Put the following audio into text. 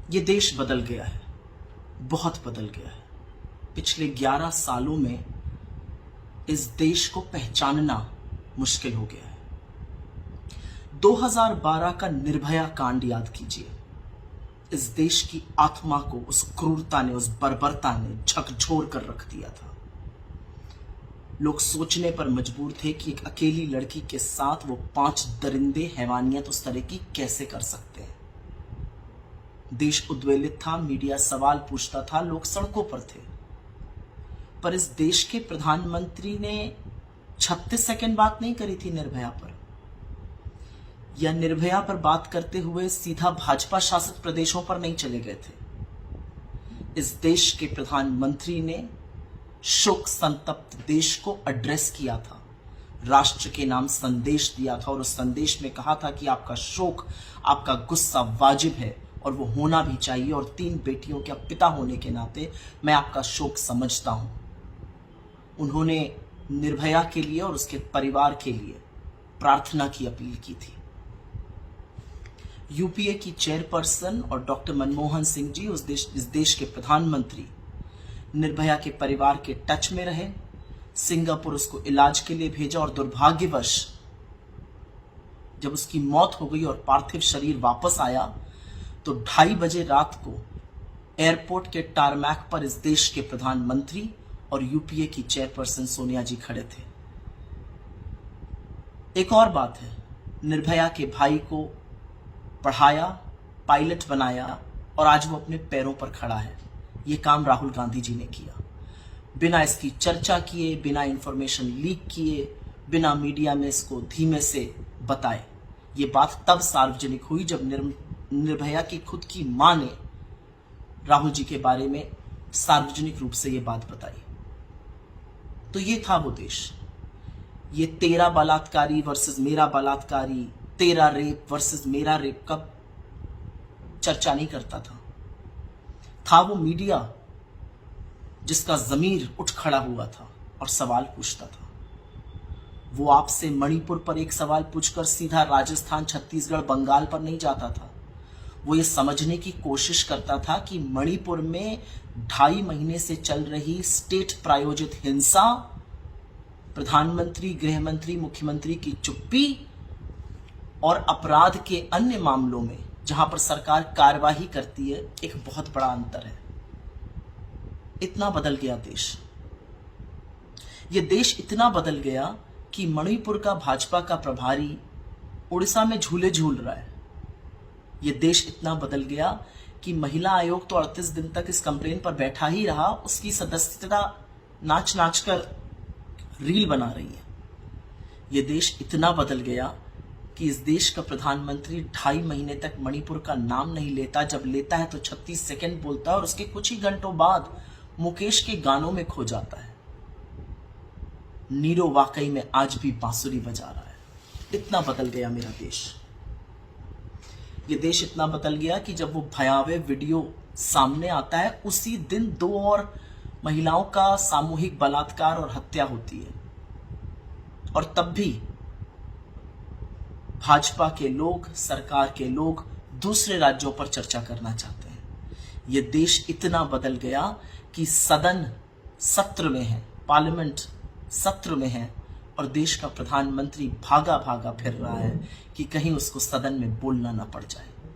ये देश बदल गया है, बहुत बदल गया है। पिछले 11 सालों में इस देश को पहचानना मुश्किल हो गया है। 2012 का निर्भया कांड याद कीजिए। इस देश की आत्मा को उस क्रूरता ने, उस बर्बरता ने झकझोर कर रख दिया था। लोग सोचने पर मजबूर थे कि एक अकेली लड़की के साथ वो 5 दरिंदे हैवानियत उस तरह की कैसे कर सकते हैं। देश उद्वेलित था, मीडिया सवाल पूछता था, लोग सड़कों पर थे। पर इस देश के प्रधानमंत्री ने 36 सेकंड बात नहीं करी थी निर्भया पर, या निर्भया पर बात करते हुए सीधा भाजपा शासित प्रदेशों पर नहीं चले गए थे। इस देश के प्रधानमंत्री ने शोक संतप्त देश को एड्रेस किया था, राष्ट्र के नाम संदेश दिया था और उस संदेश में कहा था कि आपका शोक, आपका गुस्सा वाजिब है और वो होना भी चाहिए, और 3 बेटियों के पिता होने के नाते मैं आपका शोक समझता हूं। उन्होंने निर्भया के लिए और उसके परिवार के लिए प्रार्थना की अपील की थी। यूपीए की चेयरपर्सन और डॉक्टर मनमोहन सिंह जी, इस देश के प्रधानमंत्री, निर्भया के परिवार के टच में रहे, सिंगापुर उसको इलाज के लिए भेजा, और दुर्भाग्यवश जब उसकी मौत हो गई और पार्थिव शरीर वापस आया तो 2:30 बजे रात को एयरपोर्ट के टारमैक पर इस देश के प्रधानमंत्री और यूपीए की चेयरपर्सन सोनिया जी खड़े थे। एक और बात है, निर्भया के भाई को पढ़ाया, पायलट बनाया और आज वो अपने पैरों पर खड़ा है। ये काम राहुल गांधी जी ने किया, बिना इसकी चर्चा किए, बिना इंफॉर्मेशन लीक किए, बिना मीडिया में इसको धीमे से बताए। ये बात तब सार्वजनिक हुई जब निर्भया की खुद की मां ने राहुल जी के बारे में सार्वजनिक रूप से ये बात बताई। तो ये था वो देश। ये 13 बलात्कारी वर्सेस मेरा बलात्कारी, 13 रेप वर्सेस मेरा रेप का चर्चा नहीं करता था वो मीडिया जिसका जमीर उठ खड़ा हुआ था और सवाल पूछता था। वो आपसे मणिपुर पर एक सवाल पूछकर सीधा राजस्थान, छत्तीसगढ़, बंगाल पर नहीं जाता था। वो ये समझने की कोशिश करता था कि मणिपुर में 2.5 महीने से चल रही स्टेट प्रायोजित हिंसा, प्रधानमंत्री, गृहमंत्री, मुख्यमंत्री की चुप्पी और अपराध के अन्य मामलों में जहां पर सरकार कार्यवाही करती है, एक बहुत बड़ा अंतर है। इतना बदल गया देश। ये देश इतना बदल गया कि मणिपुर का भाजपा का प्रभारी उड़ीसा में झूले झूल रहा है। ये देश इतना बदल गया कि महिला आयोग तो 38 दिन तक इस कंप्लेन पर बैठा ही रहा, उसकी सदस्यता नाच नाच कर रील बना रही है। ये देश इतना बदल गया कि इस देश का प्रधानमंत्री 2.5 महीने तक मणिपुर का नाम नहीं लेता, जब लेता है तो 36 सेकंड बोलता है और उसके कुछ ही घंटों बाद मुकेश के गानों में खो जाता है। नीरो वाकई में आज भी बांसुरी बजा रहा है। इतना बदल गया मेरा देश। ये देश इतना बदल गया कि जब वो भयावह वीडियो सामने आता है, उसी दिन 2 और महिलाओं का सामूहिक बलात्कार और हत्या होती है, और तब भी भाजपा के लोग, सरकार के लोग दूसरे राज्यों पर चर्चा करना चाहते हैं। ये देश इतना बदल गया कि सदन सत्र में है, पार्लियामेंट सत्र में है, और देश का प्रधानमंत्री भागा भागा फिर रहा है कि कहीं उसको सदन में बोलना ना पड़ जाए।